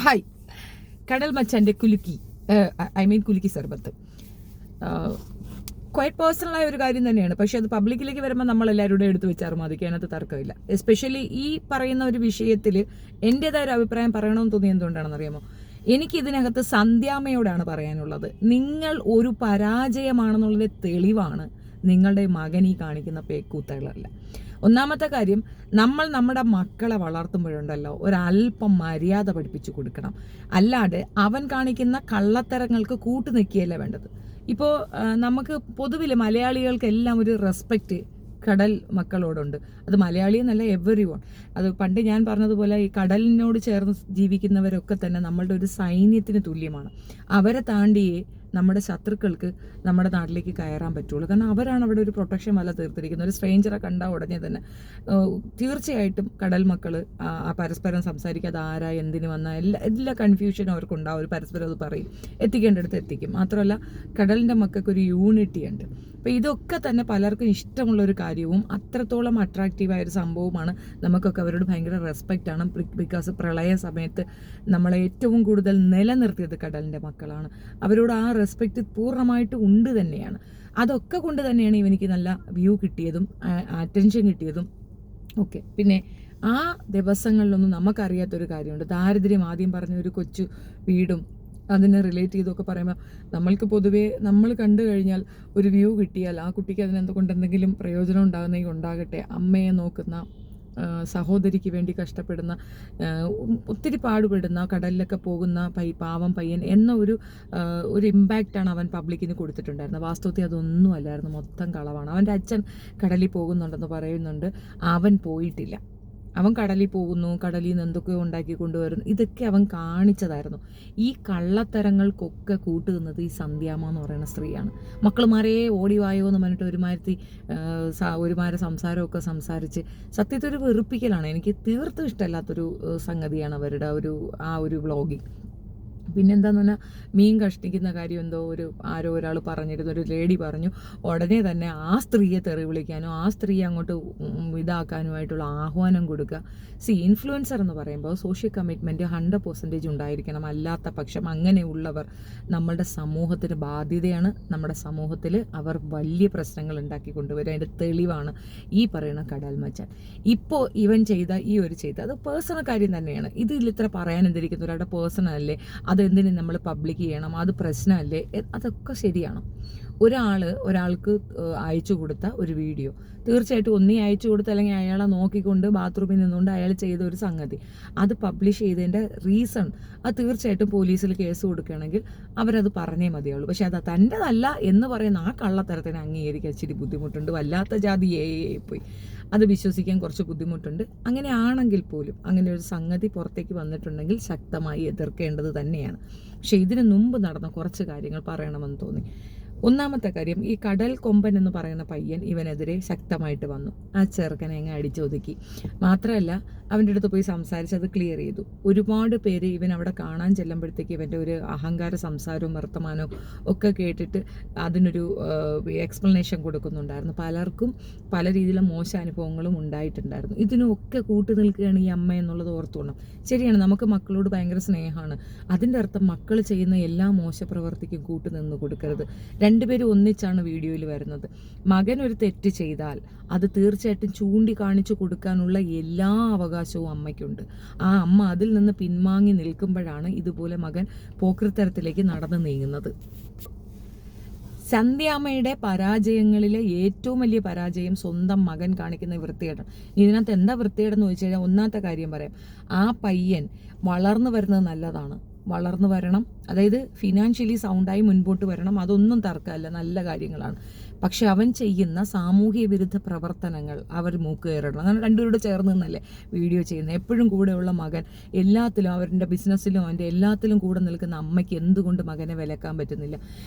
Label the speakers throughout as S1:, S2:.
S1: Hi. കടൽ മച്ചാൻ്റെ കുലുക്കി, കുലുക്കി സർബത്ത് ക്വൈറ്റ് പേഴ്സണലായ ഒരു കാര്യം തന്നെയാണ്. പക്ഷെ അത് പബ്ലിക്കിലേക്ക് വരുമ്പോൾ നമ്മൾ എല്ലാവരുടെ എടുത്ത് വെച്ചാൽ മതി, അതിനകത്ത് തർക്കമില്ല. എസ്പെഷ്യലി ഈ പറയുന്ന ഒരു വിഷയത്തിൽ എൻ്റെതായ ഒരു അഭിപ്രായം പറയണമെന്ന് തോന്നിയത് എന്തുകൊണ്ടാണെന്ന് അറിയാമോ? എനിക്ക് ഇതിനകത്ത് സന്ധ്യാമ്മയോടാണ് പറയാനുള്ളത്. നിങ്ങൾ ഒരു പരാജയമാണെന്നുള്ളതിൻ്റെ തെളിവാണ് നിങ്ങളുടെ മകൻ ഈ കാണിക്കുന്ന പേക്കൂത്തകളല്ല. ഒന്നാമത്തെ കാര്യം, നമ്മൾ നമ്മുടെ മക്കളെ വളർത്തുമ്പോഴുണ്ടല്ലോ ഒരല്പം മര്യാദ പഠിപ്പിച്ചു കൊടുക്കണം. അല്ലാതെ അവൻ കാണിക്കുന്ന കള്ളത്തരങ്ങൾക്ക് കൂട്ടു നിൽക്കുകയല്ല വേണ്ടത്. ഇപ്പോൾ നമുക്ക് പൊതുവിൽ മലയാളികൾക്കെല്ലാം ഒരു റെസ്പെക്റ്റ് കടൽ മക്കളോടുണ്ട്. അത് മലയാളി എന്നല്ല, എവറി വൺ. അത് പണ്ട് ഞാൻ പറഞ്ഞതുപോലെ ഈ കടലിനോട് ചേർന്ന് ജീവിക്കുന്നവരൊക്കെ തന്നെ നമ്മളുടെ ഒരു സൈന്യത്തിന് തുല്യമാണ്. അവരെ താണ്ടിയേ നമ്മുടെ ശത്രുക്കൾക്ക് നമ്മുടെ നാട്ടിലേക്ക് കയറാൻ പറ്റുള്ളൂ. കാരണം അവരാണ് അവിടെ ഒരു പ്രൊട്ടക്ഷൻ വല തീർത്തിരിക്കുന്നത്. ഒരു സ്ട്രേഞ്ചറെ കണ്ടാൽ ഉടനെ തന്നെ തീർച്ചയായിട്ടും കടൽ മക്കൾ പരസ്പരം സംസാരിക്കാതെ ആരാ എന്തിന് വന്നാൽ എല്ലാ കൺഫ്യൂഷനും അവർക്കുണ്ടാവും. ഒരു പരസ്പരം അത് പറയും, എത്തിക്കേണ്ടടുത്ത് എത്തിക്കും. മാത്രമല്ല കടലിൻ്റെ മക്കൾക്ക് ഒരു യൂണിറ്റി ഉണ്ട്. അപ്പോൾ ഇതൊക്കെ തന്നെ പലർക്കും ഇഷ്ടമുള്ളൊരു കാര്യവും അത്രത്തോളം അട്രാക്റ്റീവായ ഒരു സംഭവമാണ്. നമുക്കൊക്കെ അവരോട് ഭയങ്കര റെസ്പെക്റ്റാണ്. ബിക്കോസ് പ്രളയ സമയത്ത് നമ്മളെ ഏറ്റവും കൂടുതൽ നിലനിർത്തിയത് കടലിൻ്റെ മക്കളാണ്. അവരോട് ആ റെസ്പെക്റ്റ് പൂർണ്ണമായിട്ട് ഉണ്ട് തന്നെയാണ്. അതൊക്കെ കൊണ്ട് തന്നെയാണ് ഇവനിക്ക് നല്ല വ്യൂ കിട്ടിയതും അറ്റൻഷൻ കിട്ടിയതും ഒക്കെ. പിന്നെ ആ ദിവസങ്ങളിലൊന്നും നമുക്കറിയാത്തൊരു കാര്യമുണ്ട്. ദാരിദ്ര്യം ആദ്യം പറഞ്ഞ ഒരു കൊച്ചു വീടും അതിനെ റിലേറ്റ് ചെയ്തൊക്കെ പറയുമ്പോൾ നമ്മൾക്ക് പൊതുവേ നമ്മൾ കണ്ടു കഴിഞ്ഞാൽ ഒരു വ്യൂ കിട്ടിയാൽ ആ കുട്ടിക്ക് അതിനെന്തുകൊണ്ട് എന്തെങ്കിലും പ്രയോജനം ഉണ്ടാകുന്നെങ്കിൽ ഉണ്ടാകട്ടെ. അമ്മയെ നോക്കുന്ന, സഹോദരിക്ക് വേണ്ടി കഷ്ടപ്പെടുന്ന, ഒത്തിരി പാടുപെടുന്ന, കടലിലൊക്കെ പോകുന്ന പാവം പയ്യൻ എന്ന ഒരു ഇമ്പാക്റ്റാണ് അവൻ പബ്ലിക്കിന് കൊടുത്തിട്ടുണ്ടായിരുന്നത്. വാസ്തവത്തിൽ അതൊന്നും അല്ലായിരുന്നു, മൊത്തം കളവാണ്. അവൻ്റെ അച്ഛൻ കടലിൽ പോകുന്നുണ്ടെന്ന് പറയുന്നുണ്ട്, അവൻ പോയിട്ടില്ല. അവൻ കടലിൽ പോകുന്നു, കടലിൽ നിന്ന് എന്തൊക്കെയോ ഉണ്ടാക്കി കൊണ്ടുവരുന്നു, ഇതൊക്കെ അവൻ കാണിച്ചതായിരുന്നു. ഈ കള്ളത്തരങ്ങൾക്കൊക്കെ കൂട്ടുന്നത് ഈ സന്ധ്യാമ്മ എന്ന് പറയുന്ന സ്ത്രീയാണ്. മക്കളുമാരെ ഓടിവായോ എന്ന് പറഞ്ഞിട്ട് ഒരുമാരെ സംസാരമൊക്കെ സംസാരിച്ച് സത്യത്തിൽ ഒരു വെറുപ്പിക്കലാണ്. എനിക്ക് തീർത്തും ഇഷ്ടമല്ലാത്തൊരു സംഗതിയാണ് അവരുടെ ഒരു വ്ളോഗിങ്. പിന്നെന്താന്ന് പറഞ്ഞാൽ മീൻ കഷ്ടിക്കുന്ന കാര്യം എന്തോ ആരോ ഒരാൾ പറഞ്ഞിരുന്നു, ഒരു ലേഡി പറഞ്ഞു. ഉടനെ തന്നെ ആ സ്ത്രീയെ തെറി വിളിക്കാനോ ആ സ്ത്രീയെ അങ്ങോട്ട് ഇതാക്കാനുമായിട്ടുള്ള ആഹ്വാനം കൊടുക്കുക. ഇൻഫ്ലുവൻസർ എന്ന് പറയുമ്പോൾ സോഷ്യൽ കമ്മിറ്റ്മെൻറ്റ് 100% ഉണ്ടായിരിക്കണം. അല്ലാത്ത പക്ഷം അങ്ങനെയുള്ളവർ നമ്മളുടെ സമൂഹത്തിന് ബാധ്യതയാണ്. നമ്മുടെ സമൂഹത്തിൽ അവർ വലിയ പ്രശ്നങ്ങൾ ഉണ്ടാക്കി കൊണ്ടുവരും. അതിൻ്റെ തെളിവാണ് ഈ പറയുന്ന കടൽ മച്ചാൻ. ഇപ്പോൾ ഇവൻ ചെയ്ത അത് പേഴ്സണൽ കാര്യം തന്നെയാണ്. ഇതിൽ ഇത്ര പറയാൻ എന്തിരിക്കുന്നു, ഒരാളുടെ പേഴ്സണൽ അല്ലേ, അതെന്തിനും നമ്മൾ പബ്ലിക് ചെയ്യണം, അത് പ്രശ്നമല്ലേ, അതൊക്കെ ശരിയാണ്. ഒരാൾക്ക് അയച്ചു കൊടുത്ത ഒരു വീഡിയോ തീർച്ചയായിട്ടും ഒന്നീ അയച്ചു കൊടുത്ത് അല്ലെങ്കിൽ അയാളെ നോക്കിക്കൊണ്ട് ബാത്റൂമിൽ നിന്നുകൊണ്ട് അയാൾ ചെയ്ത ഒരു സംഗതി അത് പബ്ലിഷ് ചെയ്തതിൻ്റെ റീസൺ അത് തീർച്ചയായിട്ടും പോലീസിൽ കേസ് കൊടുക്കുകയാണെങ്കിൽ അവരത് പറഞ്ഞേ മതിയുള്ളൂ. പക്ഷെ അത് തൻ്റെതല്ല എന്ന് പറയുന്ന ആ കള്ളത്തരത്തിന് അംഗീകരിക്കാൻ ഇച്ചിരി ബുദ്ധിമുട്ടുണ്ട്. വല്ലാത്ത ജാതി പോയി അത് വിശ്വസിക്കാൻ കുറച്ച് ബുദ്ധിമുട്ടുണ്ട്. അങ്ങനെ ആണെങ്കിൽ പോലും അങ്ങനെ ഒരു സംഗതി പുറത്തേക്ക് വന്നിട്ടുണ്ടെങ്കിൽ ശക്തമായി എതിർക്കേണ്ടത് തന്നെയാണ്. പക്ഷെ ഇതിനു മുമ്പ് നടന്ന കുറച്ച് കാര്യങ്ങൾ പറയണമെന്ന് തോന്നി. ഒന്നാമത്തെ കാര്യം, ഈ കടൽ കൊമ്പൻ എന്ന് പറയുന്ന പയ്യൻ ഇവനെതിരെ ശക്തമായിട്ട് വന്നു. ആ ചെറുക്കനെ അങ്ങ് അടിച്ചൊതുക്കി. മാത്രമല്ല അവൻ്റെ അടുത്ത് പോയി സംസാരിച്ച് അത് ക്ലിയർ ചെയ്തു. ഒരുപാട് പേര് ഇവൻ അവിടെ കാണാൻ ചെല്ലുമ്പോഴത്തേക്ക് ഇവൻ്റെ ഒരു അഹങ്കാര സംസാരവും വർത്തമാനവും ഒക്കെ കേട്ടിട്ട് അതിനൊരു എക്സ്പ്ലനേഷൻ കൊടുക്കുന്നുണ്ടായിരുന്നു. പലർക്കും പല രീതിയിലുള്ള മോശം അനുഭവങ്ങളും ഉണ്ടായിട്ടുണ്ടായിരുന്നു. ഇതിനൊക്കെ കൂട്ടു നിൽക്കുകയാണ് ഈ അമ്മ എന്നുള്ളത് ഓർത്തോണം. ശരിയാണ്, നമുക്ക് മക്കളോട് ഭയങ്കര സ്നേഹമാണ്. അതിൻ്റെ അർത്ഥം മക്കൾ ചെയ്യുന്ന എല്ലാ മോശപ്രവർത്തിക്കും കൂട്ടു നിന്ന് കൊടുക്കരുത്. രണ്ടുപേരും ഒന്നിച്ചാണ് വീഡിയോയിൽ വരുന്നത്. മകൻ ഒരു തെറ്റ് ചെയ്താൽ അത് തീർച്ചയായിട്ടും ചൂണ്ടിക്കാണിച്ചു കൊടുക്കാനുള്ള എല്ലാ അവകാശവും അമ്മയ്ക്കുണ്ട്. ആ അമ്മ അതിൽ നിന്ന് പിൻവാങ്ങി നിൽക്കുമ്പോഴാണ് ഇതുപോലെ മകൻ പോക്രിത്തരത്തിലേക്ക് നടന്നു നീങ്ങുന്നത്. സന്ധ്യാമ്മയുടെ പരാജയങ്ങളിലെ ഏറ്റവും വലിയ പരാജയം സ്വന്തം മകൻ കാണിക്കുന്ന വൃത്തികേടാണ്. ഇതിനകത്ത് എന്താ വൃത്തികേടെന്ന് ചോദിച്ചു കഴിഞ്ഞാൽ ഒന്നാമത്തെ കാര്യം പറയാം, ആ പയ്യൻ വളർന്നു വരുന്നത് നല്ലതാണ്. വളർന്നു വരണം, അതായത് ഫിനാൻഷ്യലി സൗണ്ടായി മുൻപോട്ട് വരണം, അതൊന്നും തർക്കമല്ല, നല്ല കാര്യങ്ങളാണ്. പക്ഷെ അവൻ ചെയ്യുന്ന സാമൂഹ്യ വിരുദ്ധ പ്രവർത്തനങ്ങൾ അവർ മൂക്കുകയറണം. അങ്ങനെ രണ്ടുപേരോട് ചേർന്ന് നിന്നല്ലേ വീഡിയോ ചെയ്യുന്നത്. എപ്പോഴും കൂടെയുള്ള മകൻ എല്ലാത്തിലും, അവരുടെ ബിസിനസ്സിലും അവൻ്റെ എല്ലാത്തിലും കൂടെ നിൽക്കുന്ന അമ്മയ്ക്ക് എന്തുകൊണ്ട് മകനെ വിലക്കാൻ പറ്റുന്നില്ല?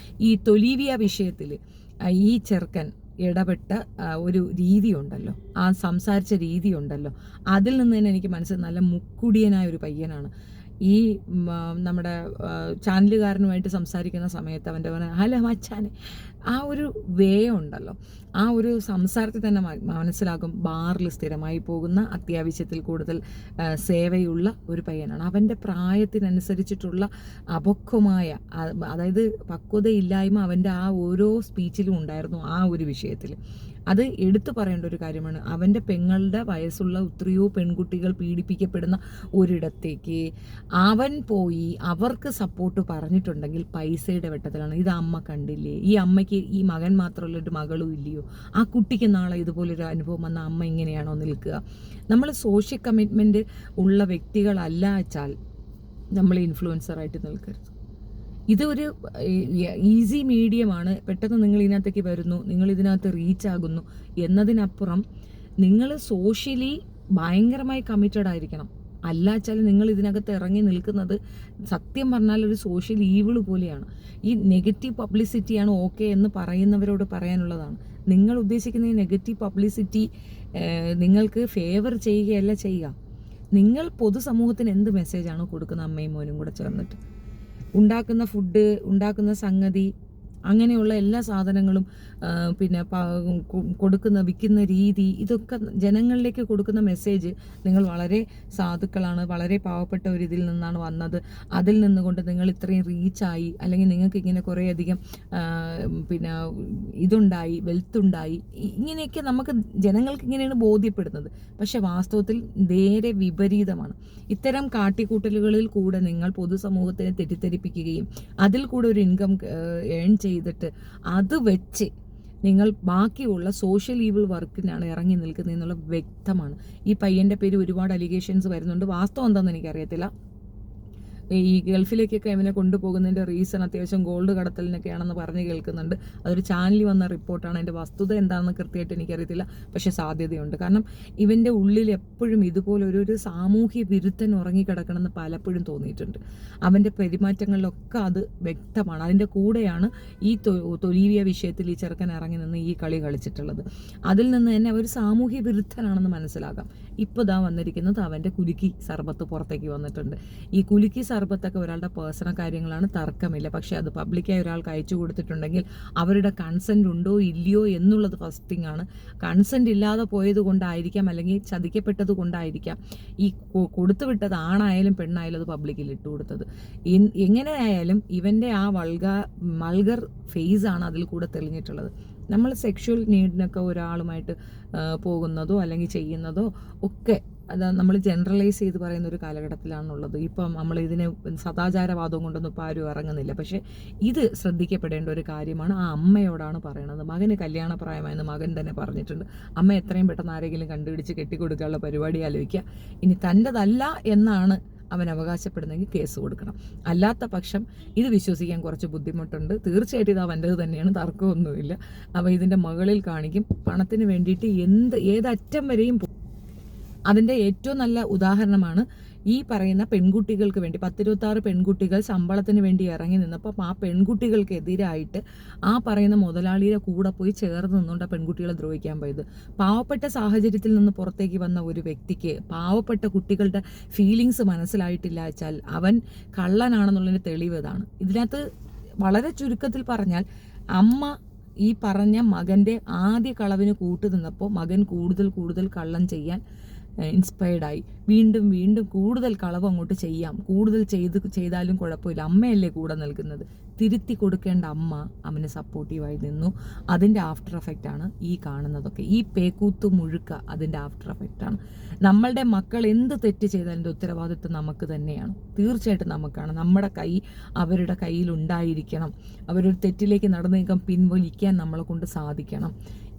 S1: ഈ തൊലീവിയ വിഷയത്തിൽ ഈ ചെറുക്കൻ ഇടപെട്ട ഒരു രീതിയുണ്ടല്ലോ, ആ സംസാരിച്ച രീതിയുണ്ടല്ലോ, അതിൽ നിന്ന് തന്നെ എനിക്ക് മനസ്സിൽ നല്ല മുക്കുടിയനായ ഒരു പയ്യനാണ്. ഈ നമ്മുടെ ചാനലുകാരനുമായിട്ട് സംസാരിക്കുന്ന സമയത്ത് അവൻ്റെ ഹലോ മച്ചാനെ, ആ ഒരു വേ ഉണ്ടല്ലോ, ആ ഒരു സംസാരത്തിൽ തന്നെ മനസ്സിലാകും ബാറിൽ സ്ഥിരമായി പോകുന്ന, അത്യാവശ്യത്തിൽ കൂടുതൽ സേവയുള്ള ഒരു പയ്യനാണ്. അവൻ്റെ പ്രായത്തിനനുസരിച്ചിട്ടുള്ള അപക്വമായ, അതായത് പക്വതയില്ലായ്മ അവൻ്റെ ആ ഓരോ സ്പീച്ചിലും ഉണ്ടായിരുന്നു. ആ ഒരു വിഷയത്തിൽ അത് എടുത്തു പറയേണ്ട ഒരു കാര്യമാണ്. അവൻ്റെ പെങ്ങളുടെ വയസ്സുള്ള എത്രയോ പെൺകുട്ടികൾ പീഡിപ്പിക്കപ്പെടുന്ന ഒരിടത്തേക്ക് അവൻ പോയി അവർക്ക് സപ്പോർട്ട് പറഞ്ഞിട്ടുണ്ടെങ്കിൽ പൈസയുടെ വെട്ടത്തിലാണ്. ഇത് അമ്മ കണ്ടില്ലേ, ഈ അമ്മയ്ക്ക് ഈ മകൻ മാത്രമല്ല ഒരു മകളും ഇല്ലയോ, ആ കുട്ടിക്ക് നാളെ ഇതുപോലൊരു അനുഭവം വന്ന അമ്മ ഇങ്ങനെയാണോ നിൽക്കുക? നമ്മൾ സോഷ്യൽ കമ്മിറ്റ്മെൻറ്റ് ഉള്ള വ്യക്തികളല്ല വെച്ചാൽ നമ്മൾ ഇൻഫ്ലുവൻസറായിട്ട് നിൽക്കരുത്. ഇതൊരു ഈസി മീഡിയമാണ്. പെട്ടെന്ന് നിങ്ങൾ ഇതിനകത്തേക്ക് വരുന്നു, നിങ്ങൾ ഇതിനകത്ത് റീച്ച് ആകുന്നു എന്നതിനപ്പുറം നിങ്ങൾ സോഷ്യലി ഭയങ്കരമായി കമ്മിറ്റഡ് ആയിരിക്കണം. അല്ലാച്ചാൽ നിങ്ങൾ ഇതിനകത്ത് ഇറങ്ങി നിൽക്കുന്നത് സത്യം പറഞ്ഞാൽ ഒരു സോഷ്യൽ ഈവിൾ പോലെയാണ്. ഈ നെഗറ്റീവ് പബ്ലിസിറ്റിയാണ് ഓക്കെ എന്ന് പറയുന്നവരോട് പറയാനുള്ളതാണ്, നിങ്ങൾ ഉദ്ദേശിക്കുന്ന ഈ നെഗറ്റീവ് പബ്ലിസിറ്റി നിങ്ങൾക്ക് ഫേവർ ചെയ്യുകയല്ല ചെയ്യുക. നിങ്ങൾ പൊതുസമൂഹത്തിന് എന്ത് മെസ്സേജാണോ കൊടുക്കുന്ന അമ്മയും മോനും കൂടെ ചേർന്നിട്ട്? ഉണ്ടാക്കുന്ന ഫുഡ്, ഉണ്ടാക്കുന്ന സംഗതി, അങ്ങനെയുള്ള എല്ലാ സാധനങ്ങളും പിന്നെ വിൽക്കുന്ന രീതി, ഇതൊക്കെ ജനങ്ങളിലേക്ക് കൊടുക്കുന്ന മെസ്സേജ് നിങ്ങൾ വളരെ സാധുക്കളാണ്, വളരെ പാവപ്പെട്ട ഒരു ഇതിൽ നിന്നാണ് വന്നത്, അതിൽ നിന്നുകൊണ്ട് നിങ്ങൾ ഇത്രയും റീച്ചായി, അല്ലെങ്കിൽ നിങ്ങൾക്ക് ഇങ്ങനെ കുറേയധികം പിന്നെ ഇതുണ്ടായി, വെൽത്തുണ്ടായി, ഇങ്ങനെയൊക്കെ നമുക്ക് ജനങ്ങൾക്ക് ഇങ്ങനെയാണ് ബോധ്യപ്പെടുന്നത്. പക്ഷെ വാസ്തവത്തിൽ നേരെ വിപരീതമാണ്. ഇത്തരം കാട്ടിക്കൂട്ടലുകളിൽ കൂടെ നിങ്ങൾ പൊതുസമൂഹത്തിനെ തെറ്റിദ്ധരിപ്പിക്കുകയും അതിൽ കൂടെ ഒരു ഇൻകം ഏൺ ചെയ്തിട്ട് അത് വെച്ച് നിങ്ങൾ ബാക്കിയുള്ള സോഷ്യൽ ഈവിൾ വർക്കിനാണ് ഇറങ്ങി നിൽക്കുന്നതെന്നുള്ള വ്യക്തമാണ്. ഈ പയ്യൻ്റെ പേര് ഒരുപാട് അലിഗേഷൻസ് വരുന്നുണ്ട്. വാസ്തവം എന്താണെന്ന് എനിക്കറിയത്തില്ല. ഈ ഗൾഫിലേക്കൊക്കെ ഇവനെ കൊണ്ടുപോകുന്നതിൻ്റെ റീസൺ അത്യാവശ്യം ഗോൾഡ് കടത്തലിനൊക്കെയാണെന്ന് പറഞ്ഞ് കേൾക്കുന്നുണ്ട്. അതൊരു ചാനലിൽ വന്ന റിപ്പോർട്ടാണ്. അതിൻ്റെ വസ്തുത എന്താണെന്ന് കൃത്യമായിട്ട് എനിക്കറിയത്തില്ല, പക്ഷെ സാധ്യതയുണ്ട്. കാരണം ഇവൻ്റെ ഉള്ളിൽ എപ്പോഴും ഇതുപോലെ ഒരു സാമൂഹ്യ വിരുദ്ധൻ ഉറങ്ങിക്കിടക്കണമെന്ന് പലപ്പോഴും തോന്നിയിട്ടുണ്ട്. അവൻ്റെ പെരുമാറ്റങ്ങളിലൊക്കെ അത് വ്യക്തമാണ്. അതിൻ്റെ കൂടെയാണ് ഈ തൊലീവിയ വിഷയത്തിൽ ഈ ചെറുക്കൻ ഇറങ്ങി നിന്ന് ഈ കളി കളിച്ചിട്ടുള്ളത്. അതിൽ നിന്ന് തന്നെ അവർ സാമൂഹ്യ വിരുദ്ധനാണെന്ന് മനസ്സിലാക്കാം. ഇപ്പോൾ ദാ വന്നിരിക്കുന്നത് അവൻ്റെ കുലുക്കി സർബത്ത് പുറത്തേക്ക് വന്നിട്ടുണ്ട്. ഈ കുലുക്കി സർബത്തൊക്കെ ഒരാളുടെ പേഴ്സണൽ കാര്യങ്ങളാണ്, തർക്കമില്ല. പക്ഷേ അത് പബ്ലിക്കായി ഒരാൾക്ക് അയച്ചു കൊടുത്തിട്ടുണ്ടെങ്കിൽ അവരുടെ കൺസെൻറ്റ് ഉണ്ടോ ഇല്ലയോ എന്നുള്ളത് ഫസ്റ്റ് തിങ് ആണ്. കൺസെൻറ്റ് ഇല്ലാതെ പോയത് കൊണ്ടായിരിക്കാം, അല്ലെങ്കിൽ ചതിക്കപ്പെട്ടത് കൊണ്ടായിരിക്കാം ഈ കൊടുത്തുവിട്ടത് ആണായാലും പെണ്ണായാലും അത് പബ്ലിക്കിൽ ഇട്ട് കൊടുത്തത്. എങ്ങനെയായാലും ഇവൻ്റെ ആ വൾഗർ ഫേസാണ് അതിൽ കൂടെ തെളിഞ്ഞിട്ടുള്ളത്. നമ്മൾ സെക്ഷുവൽ നീഡിനൊക്കെ ഒരാളുമായിട്ട് പോകുന്നതോ അല്ലെങ്കിൽ ചെയ്യുന്നതോ ഒക്കെ അത് നമ്മൾ ജനറലൈസ് ചെയ്ത് പറയുന്ന ഒരു കാലഘട്ടത്തിലാണുള്ളത്. ഇപ്പം നമ്മൾ ഇതിന് സദാചാരവാദം കൊണ്ടൊന്നും ഇപ്പോൾ ആരും ഇറങ്ങുന്നില്ല. പക്ഷേ ഇത് ശ്രദ്ധിക്കപ്പെടേണ്ട ഒരു കാര്യമാണ്. ആ അമ്മയോടാണ് പറയണത്. മകന് കല്യാണപ്രായമായെന്ന് മകൻ തന്നെ പറഞ്ഞിട്ടുണ്ട്. അമ്മ എത്രയും പെട്ടെന്ന് ആരെങ്കിലും കണ്ടുപിടിച്ച് കെട്ടിക്കൊടുക്കാനുള്ള പരിപാടി ആലോചിക്കുക. ഇനി തൻ്റെതല്ല എന്നാണ് അവൻ അവകാശപ്പെടുന്നെങ്കിൽ കേസ് കൊടുക്കണം. അല്ലാത്ത പക്ഷം ഇത് വിശ്വസിക്കാൻ കുറച്ച് ബുദ്ധിമുട്ടുണ്ട്. തീർച്ചയായിട്ടും ഇത് അവൻ്റേത് തന്നെയാണ്, തർക്കമൊന്നുമില്ല. അപ്പോൾ ഇതിൻ്റെ മകളിൽ കാണിക്കും. പണത്തിന് വേണ്ടിയിട്ട് ഏതറ്റം വരെയും അതിൻ്റെ ഏറ്റവും നല്ല ഉദാഹരണമാണ് ഈ പറയുന്ന പെൺകുട്ടികൾക്ക് വേണ്ടി 10-26 പെൺകുട്ടികൾ ശമ്പളത്തിന് വേണ്ടി ഇറങ്ങി നിന്നപ്പോൾ ആ പെൺകുട്ടികൾക്കെതിരായിട്ട് ആ പറയുന്ന മുതലാളിയുടെ കൂടെ പോയി ചേർന്ന് നിന്നുകൊണ്ട് ആ പെൺകുട്ടികളെ ദ്രോഹിക്കാൻ പോയത്. പാവപ്പെട്ട സാഹചര്യത്തിൽ നിന്ന് പുറത്തേക്ക് വന്ന ഒരു വ്യക്തിക്ക് പാവപ്പെട്ട കുട്ടികളുടെ ഫീലിങ്സ് മനസ്സിലായിട്ടില്ല വെച്ചാൽ അവൻ കള്ളനാണെന്നുള്ളതിൻ്റെ തെളിവ് ഇതാണ്. ഇതിനകത്ത് വളരെ ചുരുക്കത്തിൽ പറഞ്ഞാൽ അമ്മ ഈ പറഞ്ഞ മകൻ്റെ ആദ്യ കളവിന് കൂട്ടുനിന്നപ്പോൾ മകൻ കൂടുതൽ കള്ളം ചെയ്യാൻ ഇൻസ്പയർഡായി വീണ്ടും കൂടുതൽ കളവ് അങ്ങോട്ട് ചെയ്യാം, കൂടുതൽ ചെയ്താലും കുഴപ്പമില്ല, അമ്മയല്ലേ കൂടെ നിൽക്കുന്നത്. തിരുത്തി കൊടുക്കേണ്ട അമ്മ അവന് സപ്പോർട്ടീവായി നിന്നു. അതിൻ്റെ ആഫ്റ്റർ എഫക്റ്റാണ് ഈ കാണുന്നതൊക്കെ. ഈ പേക്കൂത്ത് മുഴുക്ക അതിൻ്റെ ആഫ്റ്റർ എഫക്റ്റാണ്. നമ്മളുടെ മക്കൾ എന്ത് തെറ്റ് ചെയ്താലും ഉത്തരവാദിത്വം നമുക്ക് തന്നെയാണ്, തീർച്ചയായിട്ടും നമുക്കാണ്. നമ്മുടെ കൈ അവരുടെ കയ്യിലുണ്ടായിരിക്കണം. അവരൊരു തെറ്റിലേക്ക് നടന്നു നീക്കാൻ പിൻവലിക്കാൻ നമ്മളെ കൊണ്ട് സാധിക്കണം.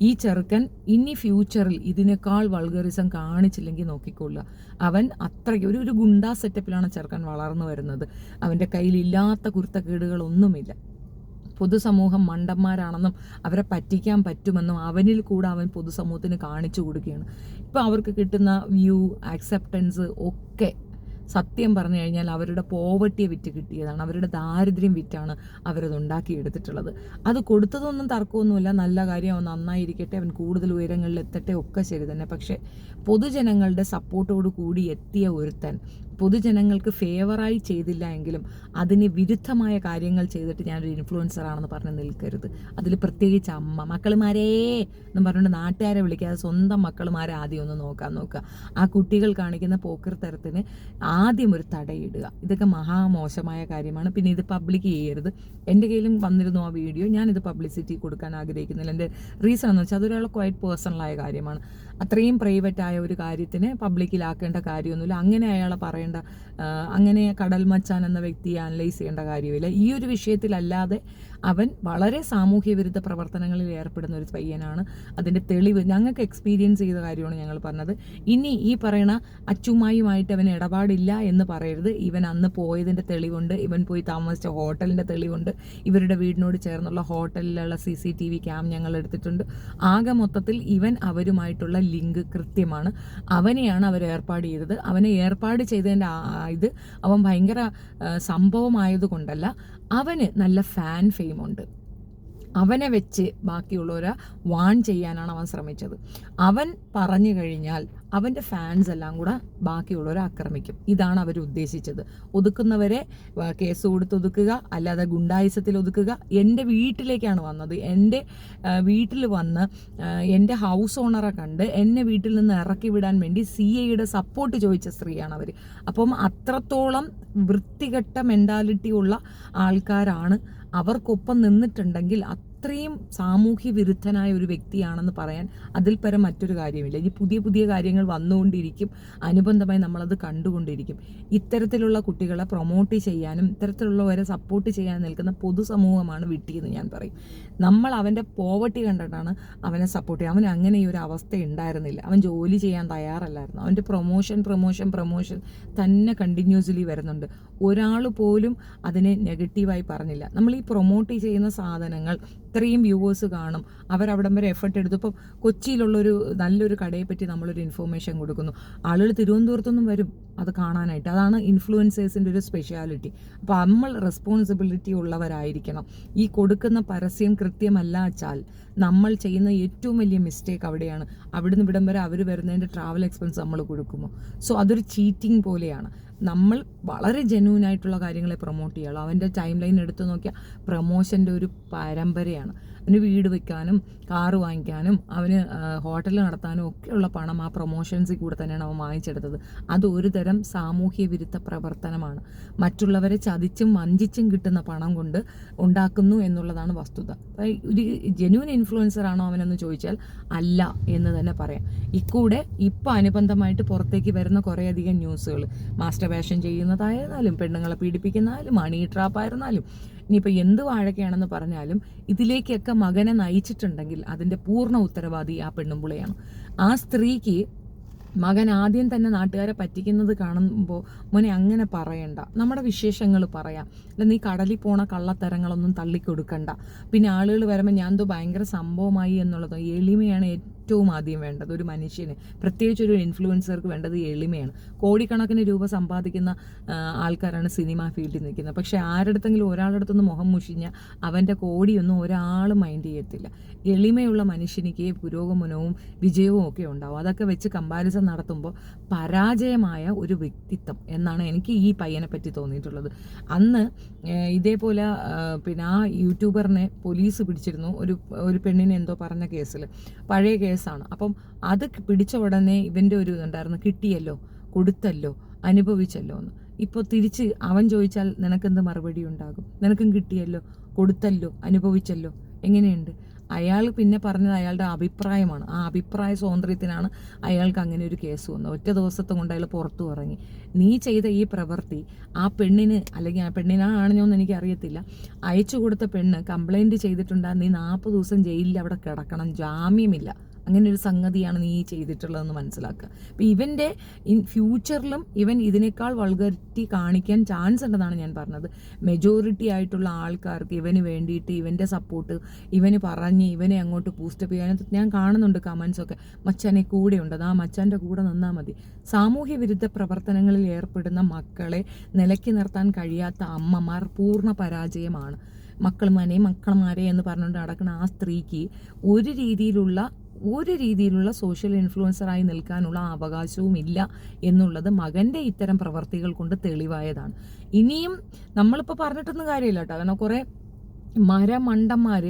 S1: ഈ ചെറുക്കൻ ഇനി ഫ്യൂച്ചറിൽ ഇതിനേക്കാൾ വൾഗറിസം കാണിച്ചില്ലെങ്കിൽ നോക്കിക്കൊള്ളുക. അവൻ അത്രയ്ക്ക് ഒരു ഗുണ്ടാ സെറ്റപ്പിലാണ് ചെറുക്കൻ വളർന്നു വരുന്നത്. അവൻ്റെ കയ്യിലില്ലാത്ത കുരുത്തക്കേടുകളൊന്നുമില്ല. പൊതുസമൂഹം മണ്ടന്മാരാണെന്നും അവരെ പറ്റിക്കാൻ പറ്റുമെന്നും അവനിൽ കൂടെ അവൻ പൊതുസമൂഹത്തിന് കാണിച്ചു കൊടുക്കുകയാണ്. ഇപ്പോൾ അവർക്ക് കിട്ടുന്ന വ്യൂ, ആക്സെപ്റ്റൻസ് ഒക്കെ സത്യം പറഞ്ഞു കഴിഞ്ഞാൽ അവരുടെ പോവർട്ടിയെ വിറ്റ് കിട്ടിയതാണ്, അവരുടെ ദാരിദ്ര്യം വിറ്റാണ് അവരത് ഉണ്ടാക്കിയെടുത്തിട്ടുള്ളത്. അത് കൊടുത്തതൊന്നും തർക്കമൊന്നുമില്ല, നല്ല കാര്യം, അവൻ നന്നായിരിക്കട്ടെ, അവൻ കൂടുതൽ ഉയരങ്ങളിൽ എത്തട്ടെ, ഒക്കെ ശരി തന്നെ. പക്ഷേ പൊതുജനങ്ങളുടെ സപ്പോർട്ടോട് കൂടി എത്തിയ ഒരുത്തൻ പൊതുജനങ്ങൾക്ക് ഫേവറായി ചെയ്തില്ല എങ്കിലും അതിന് വിരുദ്ധമായ കാര്യങ്ങൾ ചെയ്തിട്ട് ഞാനൊരു ഇൻഫ്ലുവൻസർ ആണെന്ന് പറഞ്ഞ് നിൽക്കരുത്. അതിൽ പ്രത്യേകിച്ച് അമ്മ, മക്കളുമാരേ എന്നും പറഞ്ഞുകൊണ്ട് നാട്ടുകാരെ വിളിക്കാതെ സ്വന്തം മക്കളുമാരെ ആദ്യം ഒന്ന് നോക്കുക. ആ കുട്ടികൾ കാണിക്കുന്ന പോക്കർത്തരത്തിന് ആദ്യം ഒരു തടയിടുക. ഇതൊക്കെ മഹാമോശമായ കാര്യമാണ്. പിന്നെ ഇത് പബ്ലിക് ചെയ്യരുത്. എൻ്റെ കയ്യിലും വന്നിരുന്നു ആ വീഡിയോ, ഞാനിത് പബ്ലിസിറ്റി കൊടുക്കാൻ ആഗ്രഹിക്കുന്നില്ല. എൻ്റെ റീസൺ എന്ന് വെച്ചാൽ അതൊരാൾ ക്വൈറ്റ് പേഴ്സണലായ കാര്യമാണ്. അത്രയും പ്രൈവറ്റായ ഒരു കാര്യത്തിന് പബ്ലിക്കിലാക്കേണ്ട കാര്യമൊന്നുമില്ല. അങ്ങനെ അയാളെ പറയേണ്ട, അങ്ങനെ കടൽ മച്ചാൻ എന്ന വ്യക്തിയെ അനലൈസ് ചെയ്യേണ്ട കാര്യമില്ല. ഈ ഒരു വിഷയത്തിലല്ലാതെ അവൻ വളരെ സാമൂഹ്യ വിരുദ്ധ പ്രവർത്തനങ്ങളിൽ ഏർപ്പെടുന്ന ഒരു പയ്യനാണ്. അതിൻ്റെ തെളിവ് ഞങ്ങൾക്ക് എക്സ്പീരിയൻസ് ചെയ്ത കാര്യമാണ് ഞങ്ങൾ പറഞ്ഞത്. ഇനി ഈ പറയണ അച്ചുമായുമായിട്ട് അവൻ ഇടപാടില്ല എന്ന് പറയരുത്. ഇവൻ അന്ന് പോയതിൻ്റെ തെളിവുണ്ട്, ഇവൻ പോയി താമസിച്ച ഹോട്ടലിൻ്റെ തെളിവുണ്ട്, ഇവരുടെ വീടിനോട് ചേർന്നുള്ള ഹോട്ടലിലുള്ള CCTV ക്യാം ഞങ്ങൾ എടുത്തിട്ടുണ്ട്. ആകെ മൊത്തത്തിൽ ഇവൻ അവരുമായിട്ടുള്ള ലിങ്ക് കൃത്യമാണ്. അവനെയാണ് അവർ ഏർപ്പാട് ചെയ്തത്. അവനെ ഏർപ്പാട് ചെയ്തതിൻ്റെ ഇത് അവൻ ഭയങ്കര സംഭവമായതുകൊണ്ടല്ല, അവന് നല്ല ഫാൻ ഫെയിമുണ്ട്. അവനെ വെച്ച് ബാക്കിയുള്ളവരെ വാൺ ചെയ്യാനാണ് അവൻ ശ്രമിച്ചത്. അവൻ പറഞ്ഞു കഴിഞ്ഞാൽ അവൻ്റെ ഫാൻസ് എല്ലാം കൂടെ ബാക്കിയുള്ളവരെ ആക്രമിക്കും. ഇതാണ് അവർ ഉദ്ദേശിച്ചത്. ഒതുക്കുന്നവരെ കേസ് കൊടുത്ത് ഒതുക്കുക, അല്ലാതെ ഗുണ്ടായുസത്തിൽ ഒതുക്കുക. എൻ്റെ വീട്ടിലേക്കാണ് വന്നത്. എൻ്റെ വീട്ടിൽ വന്ന് എൻ്റെ ഹൗസ് ഓണറെ കണ്ട് എന്നെ വീട്ടിൽ നിന്ന് ഇറക്കി വിടാൻ വേണ്ടി CIയുടെ സപ്പോർട്ട് ചോദിച്ച സ്ത്രീയാണ് അവർ. അപ്പം അത്രത്തോളം വൃത്തികെട്ട മെൻറ്റാലിറ്റി ഉള്ള ആൾക്കാരാണ്. അവർക്കൊപ്പം നിന്നിട്ടുണ്ടെങ്കിൽ അത്രയും സാമൂഹ്യ വിരുദ്ധനായ ഒരു വ്യക്തിയാണെന്ന് പറയാൻ അതിൽ പരം മറ്റൊരു കാര്യമില്ല. ഇനി പുതിയ പുതിയ കാര്യങ്ങൾ വന്നുകൊണ്ടിരിക്കും, അനുബന്ധമായി നമ്മളത് കണ്ടുകൊണ്ടിരിക്കും. ഇത്തരത്തിലുള്ള കുട്ടികളെ പ്രൊമോട്ട് ചെയ്യാനും ഇത്തരത്തിലുള്ളവരെ സപ്പോർട്ട് ചെയ്യാൻ നിൽക്കുന്ന പൊതുസമൂഹമാണ് വിട്ടിയെന്ന് ഞാൻ പറയും. നമ്മൾ അവൻ്റെ പോവർട്ടി കണ്ടിട്ടാണ് അവനെ സപ്പോർട്ട് ചെയ്യുക. അവന് അങ്ങനെ ഈ ഒരു അവസ്ഥ ഉണ്ടായിരുന്നില്ല. അവൻ ജോലി ചെയ്യാൻ തയ്യാറല്ലായിരുന്നു. അവൻ്റെ പ്രൊമോഷൻ തന്നെ കണ്ടിന്യൂസ്ലി വരുന്നുണ്ട്. ഒരാൾ പോലും അതിനെ നെഗറ്റീവായി പറഞ്ഞില്ല. നമ്മൾ ഈ പ്രൊമോട്ട് ചെയ്യുന്ന സാധനങ്ങൾ ഇത്രയും വ്യൂവേഴ്സ് കാണും, അവരവിടം വരെ എഫർട്ട് എടുത്തു. ഇപ്പം കൊച്ചിയിലുള്ളൊരു നല്ലൊരു കടയെ പറ്റി നമ്മളൊരു ഇൻഫോർമേഷൻ കൊടുക്കുന്നു, ആളുകൾ തിരുവനന്തപുരത്തുനിന്നും വരും അത് കാണാനായിട്ട്. അതാണ് ഇൻഫ്ലുവൻസേഴ്സിൻ്റെ ഒരു സ്പെഷ്യാലിറ്റി. അപ്പോൾ നമ്മൾ റെസ്പോൺസിബിലിറ്റി ഉള്ളവരായിരിക്കണം. ഈ കൊടുക്കുന്ന പരസ്യം കൃത്യമല്ല വെച്ചാൽ നമ്മൾ ചെയ്യുന്ന ഏറ്റവും വലിയ മിസ്റ്റേക്ക് അവിടെയാണ്. അവിടുന്ന് ഇവിടം വരെ അവർ വരുന്നതിൻ്റെ ട്രാവൽ എക്സ്പെൻസ് നമ്മൾ കൊടുക്കുമോ? സോ അതൊരു ചീറ്റിംഗ് പോലെയാണ്. നമ്മൾ വളരെ ജെന്യൂനായിട്ടുള്ള കാര്യങ്ങളെ പ്രൊമോട്ട് ചെയ്യുള്ളൂ. അവൻ്റെ ടൈം ലൈൻ എടുത്ത് നോക്കിയാൽ പ്രൊമോഷൻ്റെ ഒരു പരമ്പരയാണ്. അവന് വീട് വെക്കാനും കാറ് വാങ്ങിക്കാനും അവന് ഹോട്ടൽ നടത്താനും ഒക്കെയുള്ള പണം ആ പ്രൊമോഷൻസിൽ കൂടെ തന്നെയാണ് അവൻ വാങ്ങിച്ചെടുത്തത്. അത് ഒരു തരം സാമൂഹ്യ വിരുദ്ധ പ്രവർത്തനമാണ്. മറ്റുള്ളവരെ ചതിച്ചും വഞ്ചിച്ചും കിട്ടുന്ന പണം കൊണ്ട് ഉണ്ടാക്കുന്നു എന്നുള്ളതാണ് വസ്തുത. ഒരു ജെന്യൂൻ ഇൻഫ്ലുവൻസർ ആണോ അവനെന്ന് ചോദിച്ചാൽ അല്ല എന്ന് തന്നെ പറയാം. ഇക്കൂടെ ഇപ്പം അനുബന്ധമായിട്ട് പുറത്തേക്ക് വരുന്ന കുറേയധികം ന്യൂസുകൾ, മാസ്റ്റർബേഷൻ ചെയ്യുന്നതായിരുന്നാലും പെണ്ണുങ്ങളെ പീഡിപ്പിക്കുന്നതായാലും മണി ട്രാപ്പായിരുന്നാലും ഇനിയിപ്പോൾ എന്ത് വാഴക്കയാണെന്ന് പറഞ്ഞാലും ഇതിലേക്കൊക്കെ മകനെ നയിച്ചിട്ടുണ്ടെങ്കിൽ അതിൻ്റെ പൂർണ്ണ ഉത്തരവാദി ആ പെണ്ണുമ്പുളയാണ്. ആ സ്ത്രീക്ക് മകൻ ആദ്യം തന്നെ നാട്ടുകാരെ പറ്റിക്കുന്നത് കാണുമ്പോൾ മോനെ അങ്ങനെ പറയണ്ട, നമ്മുടെ വിശേഷങ്ങൾ പറയാം, അല്ല നീ കടലിൽ പോണ കള്ളത്തരങ്ങളൊന്നും തള്ളിക്കൊടുക്കണ്ട. പിന്നെ ആളുകൾ വരുമ്പോൾ ഞാൻ എന്തോ ഭയങ്കര സംഭവമായി എന്നുള്ളത്. എളിമയാണ് ഏറ്റവും ആദ്യം വേണ്ടത് ഒരു മനുഷ്യന്, പ്രത്യേകിച്ച് ഒരു ഇൻഫ്ലുവൻസർക്ക് വേണ്ടത് എളിമയാണ്. കോടിക്കണക്കിന് രൂപ സമ്പാദിക്കുന്ന ആൾക്കാരാണ് സിനിമ ഫീൽഡിൽ നിൽക്കുന്നത്. പക്ഷേ ആരുടെടുത്തെങ്കിലും ഒരാളുടെടുത്തൊന്ന് മുഖം മുഷിഞ്ഞാൽ അവൻ്റെ കോടിയൊന്നും ഒരാൾ മൈൻഡ് ചെയ്യത്തില്ല. എളിമയുള്ള മനുഷ്യനിക്ക് പുരോഗമനവും വിജയവും ഒക്കെ ഉണ്ടാവും. അതൊക്കെ വെച്ച് കമ്പാരിസൺ നടത്തുമ്പോൾ പരാജയമായ ഒരു വ്യക്തിത്വം എന്നാണ് എനിക്ക് ഈ പയ്യനെ പറ്റി തോന്നിയിട്ടുള്ളത്. അന്ന് ഇതേപോലെ പിന്നെ ആ യൂട്യൂബറിനെ പോലീസ് പിടിച്ചിരുന്നു, ഒരു പെണ്ണിനെ എന്തോ പറഞ്ഞ കേസിൽ, പഴയ കേസാണ്. അപ്പം അത് പിടിച്ച ഉടനെ ഇവൻ്റെ ഒരു ഇതുണ്ടായിരുന്നു, കിട്ടിയല്ലോ, കൊടുത്തല്ലോ, അനുഭവിച്ചല്ലോ എന്ന്. ഇപ്പോൾ തിരിച്ച് അവൻ ചോദിച്ചാൽ നിനക്കെന്ത് മറുപടി ഉണ്ടാകും? നിനക്കും കിട്ടിയല്ലോ, കൊടുത്തല്ലോ, അനുഭവിച്ചല്ലോ, എങ്ങനെയുണ്ട്? അയാൾ പിന്നെ പറഞ്ഞത് അയാളുടെ അഭിപ്രായമാണ്. ആ അഭിപ്രായ സ്വാതന്ത്ര്യത്തിനാണ് അയാൾക്ക് അങ്ങനെ ഒരു കേസ് വന്നത്. ഒറ്റ ദിവസത്തെ കൊണ്ട് അയാൾ പുറത്തു ഇറങ്ങി. നീ ചെയ്ത ഈ പ്രവൃത്തി ആ പെണ്ണിന്, അല്ലെങ്കിൽ ആ പെണ്ണിനാണെന്നൊന്നും എനിക്കറിയത്തില്ല, അയച്ചു കൊടുത്ത പെണ്ണ് കംപ്ലൈൻറ്റ് ചെയ്തിട്ടുണ്ടാകും, നീ 40 ദിവസം ജയിലിൽ അവിടെ കിടക്കണം, ജാമ്യമില്ല. അങ്ങനെ ഒരു സംഗതിയാണ് നീ ചെയ്തിട്ടുള്ളതെന്ന് മനസ്സിലാക്കുക. അപ്പോൾ ഇവൻ്റെ ഫ്യൂച്ചറിലും ഇവൻ ഇതിനേക്കാൾ വൾഗറിറ്റി കാണിക്കാൻ ചാൻസ് ഉണ്ടെന്നാണ് ഞാൻ പറഞ്ഞത്. മെജോറിറ്റി ആയിട്ടുള്ള ആൾക്കാർക്ക് ഇവന് വേണ്ടിയിട്ട് ഇവൻ്റെ സപ്പോർട്ട് ഇവന് പറഞ്ഞ് ഇവനെ അങ്ങോട്ട് ബൂസ്റ്റപ്പ് ചെയ്യാൻ ഞാൻ കാണുന്നുണ്ട് കമൻസൊക്കെ. മച്ചാനെ കൂടെയുണ്ട്, ആ മച്ചാൻ്റെ കൂടെ നിന്നാൽ മതി. സാമൂഹ്യ വിരുദ്ധ പ്രവർത്തനങ്ങളിൽ ഏർപ്പെടുന്ന മക്കളെ നിലയ്ക്ക് നിർത്താൻ കഴിയാത്ത അമ്മമാർ പൂർണ്ണ പരാജയമാണ്. മക്കളമാരെ എന്ന് പറഞ്ഞുകൊണ്ട് നടക്കുന്ന ആ സ്ത്രീക്ക് ഒരു രീതിയിലുള്ള സോഷ്യൽ ഇൻഫ്ലുവൻസറായി നിൽക്കാനുള്ള അവകാശവും ഇല്ല എന്നുള്ളത് മകൻ്റെ ഇത്തരം പ്രവർത്തികൾ കൊണ്ട് തെളിവായതാണ്. ഇനിയും നമ്മളിപ്പോൾ പറഞ്ഞിട്ടൊന്നും കാര്യമില്ല കേട്ടോ. കാരണം കുറേ മരമണ്ടന്മാർ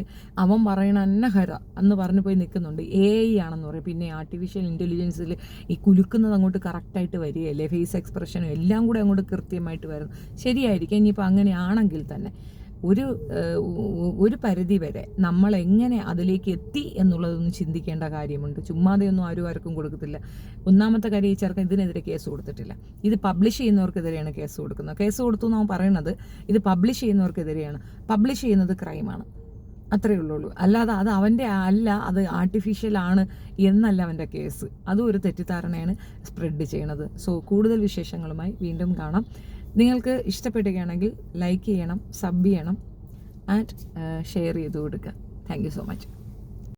S1: അവൻ പറയണ അന്നഹര എന്ന് പറഞ്ഞു പോയി നിൽക്കുന്നുണ്ട്. AI ആണെന്ന് പറയും. പിന്നെ ആർട്ടിഫിഷ്യൽ ഇൻ്റലിജൻസിൽ ഈ കുലുക്കുന്നത് അങ്ങോട്ട് കറക്റ്റായിട്ട് വരികയല്ലേ, ഫേസ് എക്സ്പ്രഷനും എല്ലാം കൂടെ അങ്ങോട്ട് കൃത്യമായിട്ട് വരും. ശരിയായിരിക്കും. ഇനിയിപ്പോൾ അങ്ങനെയാണെങ്കിൽ തന്നെ ഒരു പരിധി വരെ നമ്മൾ എങ്ങനെ അതിലേക്ക് എത്തി എന്നുള്ളതൊന്നും ചിന്തിക്കേണ്ട കാര്യമുണ്ട്. ചുമ്മാതെയൊന്നും ആർക്കും കൊടുക്കത്തില്ല. ഒന്നാമത്തെ കാര്യം, ഈ ചെറുക്കൻ ഇതിനെതിരെ കേസ് കൊടുത്തിട്ടില്ല. ഇത് പബ്ലിഷ് ചെയ്യുന്നവർക്കെതിരെയാണ് കേസ് കൊടുക്കുന്നത്. കേസ് കൊടുത്തു എന്നാണ് പറയുന്നത്. ഇത് പബ്ലിഷ് ചെയ്യുന്നവർക്കെതിരെയാണ്. പബ്ലിഷ് ചെയ്യുന്നത് ക്രൈമാണ്. അത്രയേ ഉള്ളൂ. അല്ലാതെ അത് അവൻ്റെ അല്ല, അത് ആർട്ടിഫിഷ്യൽ ആണ് എന്നല്ല അവൻ്റെ കേസ്. അതും ഒരു തെറ്റിദ്ധാരണയാണ് സ്പ്രെഡ് ചെയ്യണത്. സോ കൂടുതൽ വിശേഷങ്ങളുമായി വീണ്ടും കാണാം. നിങ്ങൾക്ക് ഇഷ്ടപ്പെടുകയാണെങ്കിൽ ലൈക്ക് ചെയ്യണം, സബ് ചെയ്യണം ആൻഡ് ഷെയർ ചെയ്ത് കൊടുക്കുക. Thank you so much.